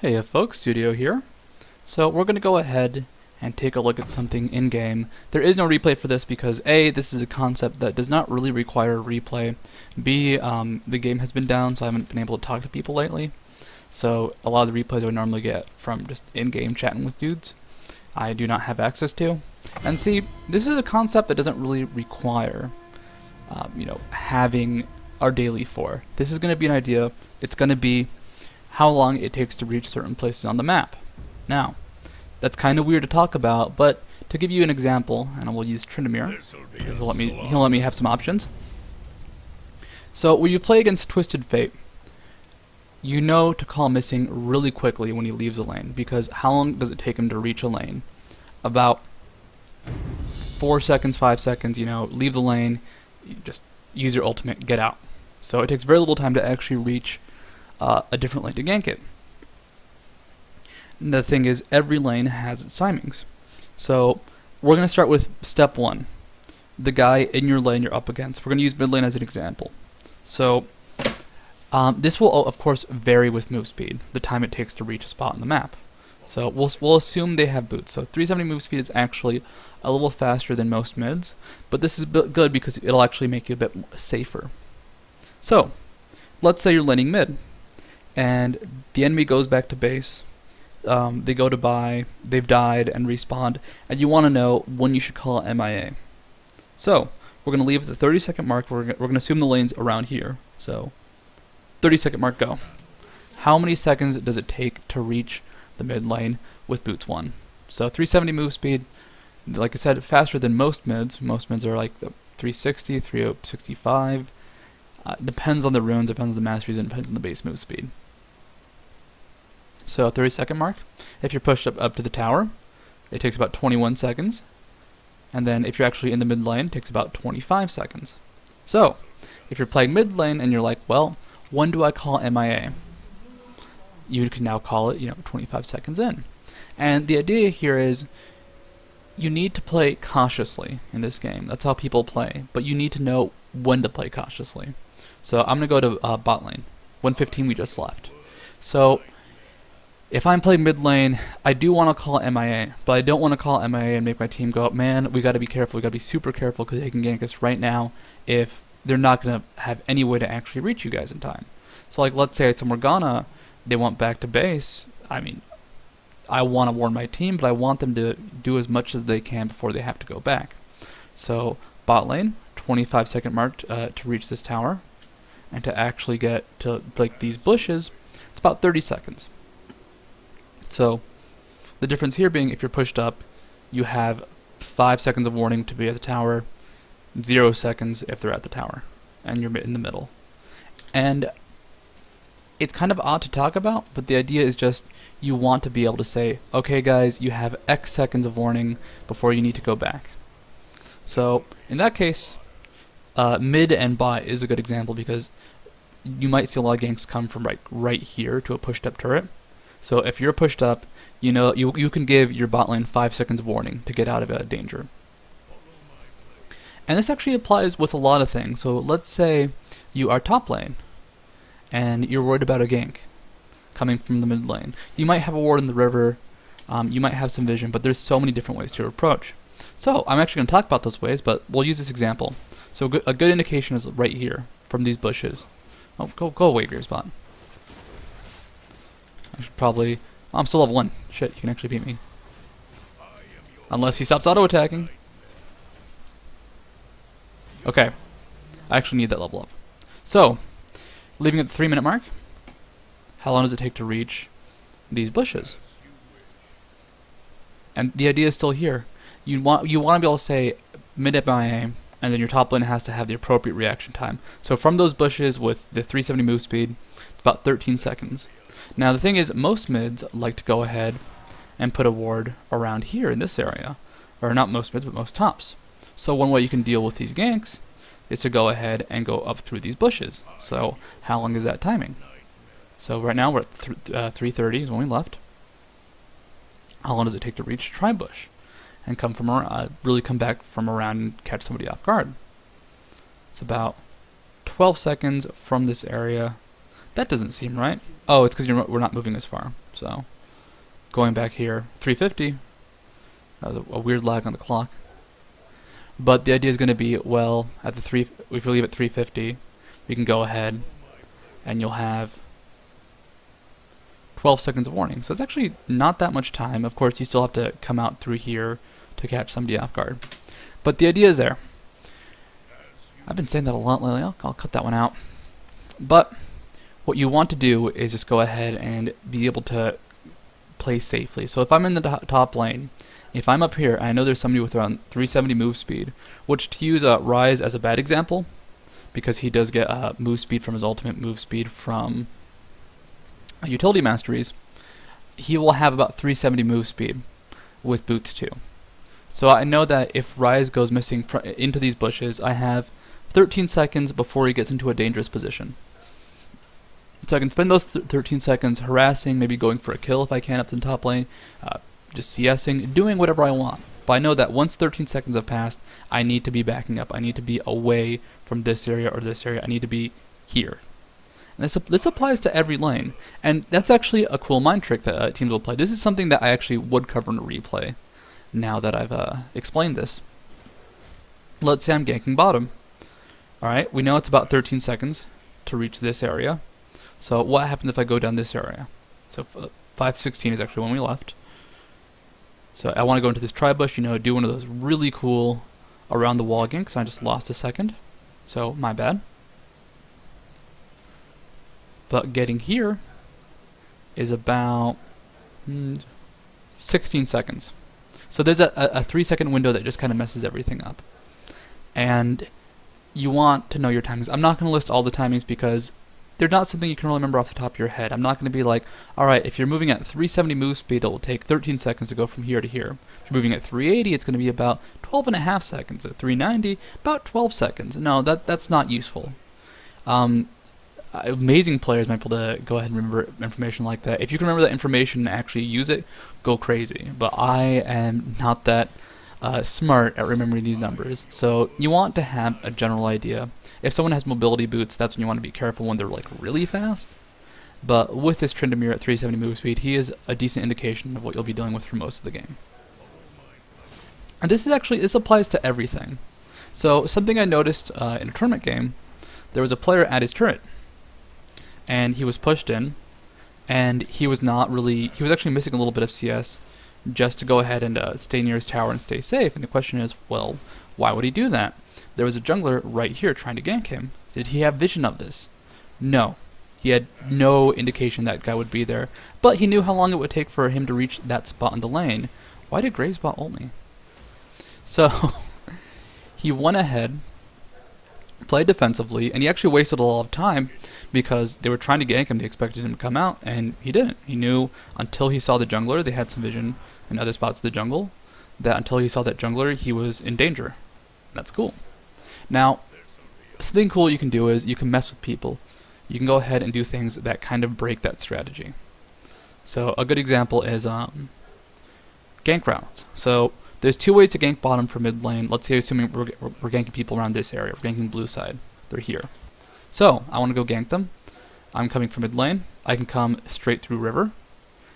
Hey folks, Studio here. So we're going to go ahead and take a look at something in-game. There is no replay for this because A, this is a concept that does not really require a replay. B, the game has been down, so I haven't been able to talk to people lately. So a lot of the replays I would normally get from just in-game chatting with dudes, I do not have access to. And C, this is a concept that doesn't really require, having our daily for. This is going to be an idea. It's going to be how long it takes to reach certain places on the map. Now, that's kind of weird to talk about, but to give you an example, and I will use Tryndamere, he'll let me have some options. So when you play against Twisted Fate, you know to call missing really quickly when he leaves a lane, because how long does it take him to reach a lane? About 4 seconds, 5 seconds, leave the lane, you just use your ultimate, get out. So it takes very little time to actually reach a different lane to gank it. And the thing is, every lane has its timings. So we're going to start with step 1. The guy in your lane you're up against. We're going to use mid lane as an example. So this will of course vary with move speed, the time it takes to reach a spot on the map. So we'll assume they have boots. So 370 move speed is actually a little faster than most mids, but this is good because it'll actually make you a bit safer. So let's say you're laning mid, and the enemy goes back to base. They go to buy, they've died and respawned, and you want to know when you should call MIA. So we're going to leave at the 30-second mark. We're going to assume the lane's around here. So 30-second mark, go. How many seconds does it take to reach the mid lane with boots 1? So 370 move speed, like I said, faster than most mids. Most mids are like the 360, 365. Depends on the runes, depends on the masteries, and depends on the base move speed. So 30-second mark. If you're pushed up to the tower, it takes about 21 seconds. And then if you're actually in the mid lane, it takes about 25 seconds. So if you're playing mid lane and you're like, well, when do I call MIA? You can now call it, 25 seconds in. And the idea here is you need to play cautiously in this game. That's how people play. But you need to know when to play cautiously. So I'm going to go to bot lane. 115 we just left. So if I'm playing mid lane, I do want to call MIA, but I don't want to call MIA and make my team go, man, we got to be careful, we got to be super careful because they can gank us right now if they're not going to have any way to actually reach you guys in time. So like let's say it's a Morgana, they want back to base. I mean, I want to warn my team, but I want them to do as much as they can before they have to go back. So bot lane, 25-second mark to reach this tower, and to actually get to like these bushes, it's about 30 seconds. So the difference here being if you're pushed up, you have 5 seconds of warning to be at the tower, 0 seconds if they're at the tower, and you're in the middle. And it's kind of odd to talk about, but the idea is just you want to be able to say, okay guys, you have X seconds of warning before you need to go back. So in that case, mid and bot is a good example because you might see a lot of ganks come from right here to a pushed up turret. So if you're pushed up, you can give your bot lane 5 seconds of warning to get out of danger. And this actually applies with a lot of things. So let's say you are top lane and you're worried about a gank coming from the mid lane. You might have a ward in the river, you might have some vision, but there's so many different ways to approach. So I'm actually going to talk about those ways, but we'll use this example. So a good indication is right here from these bushes. Oh, go away, Gearspot. I should probably... Oh, I'm still level 1. Shit, you can actually beat me. Unless he stops auto-attacking. Okay. I actually need that level up. So, leaving at the 3-minute mark, how long does it take to reach these bushes? And the idea is still here. You want to be able to say mid-MIA, and then your top lane has to have the appropriate reaction time. So from those bushes with the 370 move speed, it's about 13 seconds. Now the thing is, most mids like to go ahead and put a ward around here in this area. Or not most mids, but most tops. So one way you can deal with these ganks is to go ahead and go up through these bushes. So how long is that timing? So right now we're at 3:30 is when we left. How long does it take to reach Tri-Bush? And come from really come back from around and catch somebody off guard? It's about 12 seconds from this area. That doesn't seem right. Oh, it's because we're not moving as far. So going back here, 350. That was a weird lag on the clock. But the idea is going to be, well, at the if we leave at 350, we can go ahead and you'll have 12 seconds of warning. So it's actually not that much time. Of course, you still have to come out through here to catch somebody off guard. But the idea is there. I've been saying that a lot lately. I'll cut that one out. But what you want to do is just go ahead and be able to play safely. So if I'm in the top lane, if I'm up here, I know there's somebody with around 370 move speed, which to use Ryze as a bad example, because he does get move speed from his ultimate move speed from utility masteries, he will have about 370 move speed with boots too. So I know that if Ryze goes missing into these bushes, I have 13 seconds before he gets into a dangerous position. So I can spend those 13 seconds harassing, maybe going for a kill if I can up in the top lane, just CSing, doing whatever I want. But I know that once 13 seconds have passed, I need to be backing up. I need to be away from this area or this area. I need to be here. And this applies to every lane. And that's actually a cool mind trick that teams will play. This is something that I actually would cover in a replay now that I've explained this. Let's say I'm ganking bottom. Alright, we know it's about 13 seconds to reach this area. So what happens if I go down this area? So 5:16 is actually when we left. So I want to go into this tri-bush, do one of those really cool around the wall ganks. I just lost a second, so my bad. But getting here is about 16 seconds. So there's a 3-second window that just kind of messes everything up. And you want to know your timings. I'm not going to list all the timings because they're not something you can really remember off the top of your head. I'm not going to be like, alright, if you're moving at 370 move speed, it will take 13 seconds to go from here to here. If you're moving at 380, it's going to be about 12.5 seconds. At 390, about 12 seconds. No, that's not useful. Amazing players might be able to go ahead and remember information like that. If you can remember that information and actually use it, go crazy. But I am not that smart at remembering these numbers. So you want to have a general idea. If someone has mobility boots, that's when you want to be careful when they're like really fast. But with this Tryndamere at 370 move speed, he is a decent indication of what you'll be dealing with for most of the game. And this applies to everything. So something I noticed in a tournament game, there was a player at his turret, and he was pushed in, and he was actually missing a little bit of CS just to go ahead and stay near his tower and stay safe. And the question is, well, why would he do that? There was a jungler right here trying to gank him. Did he have vision of this? No. He had no indication that guy would be there, but he knew how long it would take for him to reach that spot in the lane. Why did Graves bot ult me? So, he went ahead, played defensively, and he actually wasted a lot of time because they were trying to gank him. They expected him to come out, and he didn't. He knew until he saw the jungler, they had some vision in other spots of the jungle, that until he saw that jungler, he was in danger. That's cool. Now, something cool you can do is you can mess with people. You can go ahead and do things that kind of break that strategy. So a good example is gank routes. So there's two ways to gank bottom for mid lane. Let's say assuming we're ganking people around this area. We're ganking blue side. They're here. So I want to go gank them. I'm coming from mid lane. I can come straight through river.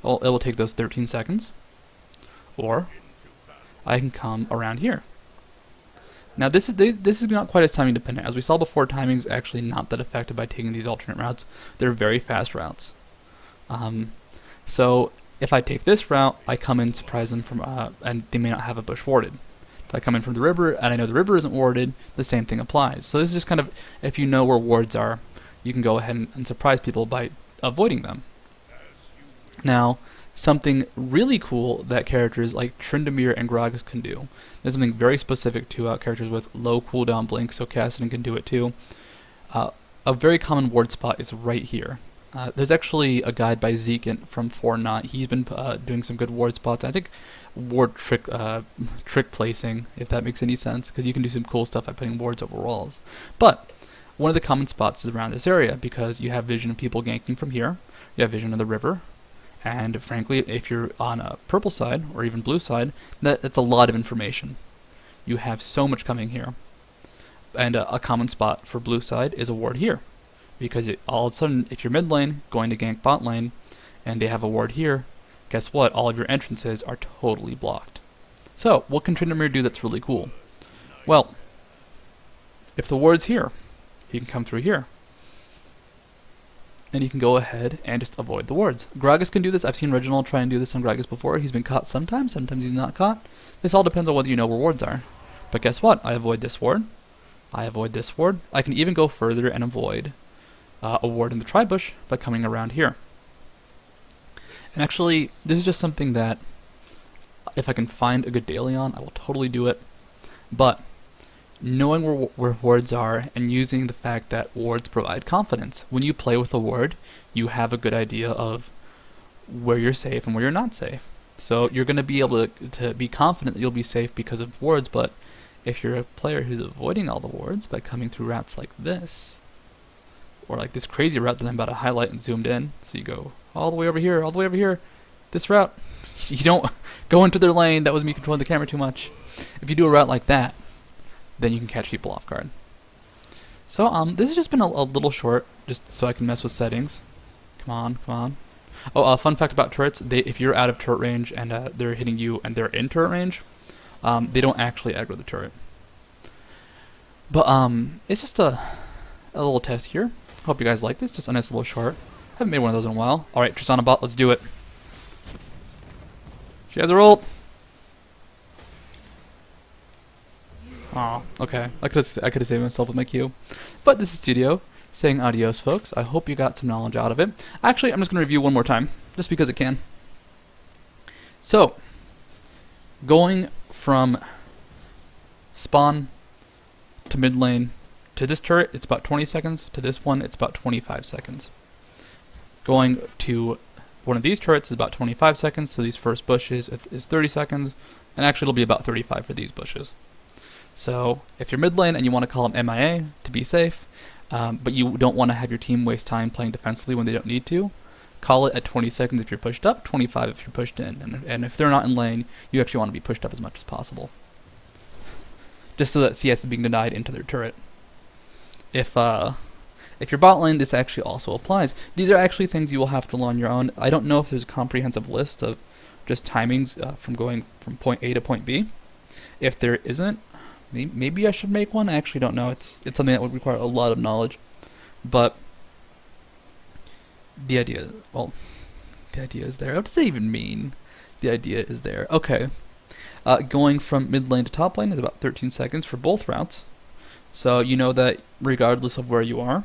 Well, it will take those 13 seconds. Or I can come around here. Now this is not quite as timing dependent. As we saw before, timing is actually not that affected by taking these alternate routes. They're very fast routes. So if I take this route, I come in, surprise them from, and they may not have a bush warded. If I come in from the river and I know the river isn't warded, the same thing applies. So this is just kind of, if you know where wards are, you can go ahead and surprise people by avoiding them. Now, something really cool that characters like Tryndamere and Gragas can do. There's something very specific to characters with low cooldown blink, so Kassadin can do it too. A very common ward spot is right here. There's actually a guide by Zekent from Fortnite. He's been doing some good ward spots. I think ward trick placing, if that makes any sense, because you can do some cool stuff by putting wards over walls. But one of the common spots is around this area because you have vision of people ganking from here. You have vision of the river. And frankly, if you're on a purple side or even blue side, that's a lot of information. You have so much coming here. And a common spot for blue side is a ward here. Because all of a sudden, if you're mid lane, going to gank bot lane, and they have a ward here, guess what? All of your entrances are totally blocked. So, what can Tryndamere do that's really cool? Well, if the ward's here, he can come through here. And you can go ahead and just avoid the wards. Gragas can do this. I've seen Reginald try and do this on Gragas before. He's been caught sometimes he's not caught. This all depends on whether you know where wards are. But guess what? I avoid this ward. I avoid this ward. I can even go further and avoid a ward in the tri-bush by coming around here. And actually, this is just something that if I can find a good daily on, I will totally do it. But knowing where wards are and using the fact that wards provide confidence. When you play with a ward, you have a good idea of where you're safe and where you're not safe. So you're going to be able to be confident that you'll be safe because of wards, but if you're a player who's avoiding all the wards by coming through routes like this, or like this crazy route that I'm about to highlight and zoomed in, so you go all the way over here, all the way over here, this route, you don't go into their lane. That was me controlling the camera too much. If you do a route like that, then you can catch people off guard. So this has just been a little short, just so I can mess with settings. Come on, come on. Oh, fun fact about turrets: if you're out of turret range and they're hitting you and they're in turret range, they don't actually aggro the turret. But it's just a little test here. Hope you guys like this. Just a nice little short. Haven't made one of those in a while. All right, Tristana bot, let's do it. She has her ult. Oh, okay. I could have saved myself with my Q. But this is Studio saying adios, folks. I hope you got some knowledge out of it. Actually, I'm just going to review one more time, just because it can. So, going from spawn to mid lane to this turret, it's about 20 seconds. To this one, it's about 25 seconds. Going to one of these turrets is about 25 seconds. To these first bushes is 30 seconds. And actually, it'll be about 35 for these bushes. So if you're mid lane and you want to call them MIA to be safe, but you don't want to have your team waste time playing defensively when they don't need to, call it at 20 seconds if you're pushed up, 25 if you're pushed in. And if they're not in lane, you actually want to be pushed up as much as possible. Just so that CS is being denied into their turret. If you're bot lane, this actually also applies. These are actually things you will have to learn on your own. I don't know if there's a comprehensive list of just timings from going from point A to point B. If there isn't, maybe I should make one. I actually don't know. It's something that would require a lot of knowledge. But the idea is there. What does it even mean? The idea is there. Okay. Going from mid lane to top lane is about 13 seconds for both routes. So you know that regardless of where you are,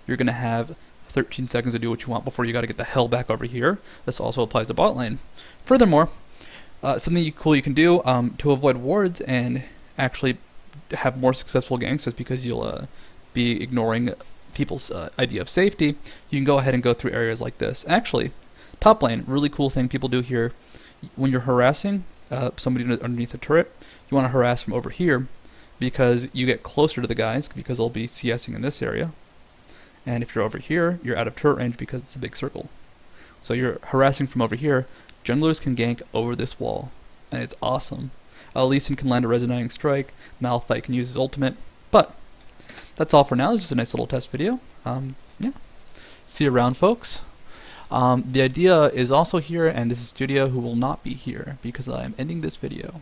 you're going to have 13 seconds to do what you want before you got to get the hell back over here. This also applies to bot lane. Furthermore, something cool you can do to avoid wards and actually have more successful ganks, just because you'll be ignoring people's idea of safety, you can go ahead and go through areas like this. Actually, top lane, really cool thing people do here, when you're harassing somebody underneath a turret, you want to harass from over here, because you get closer to the guys, because they'll be CSing in this area. And if you're over here, you're out of turret range because it's a big circle. So you're harassing from over here. Junglers can gank over this wall, and it's awesome. Lee Sin can land a resonating strike, Malphite can use his ultimate, but that's all for now. It's just a nice little test video. Yeah. See you around, folks. The idea is also here, and this is Studio, who will not be here because I am ending this video.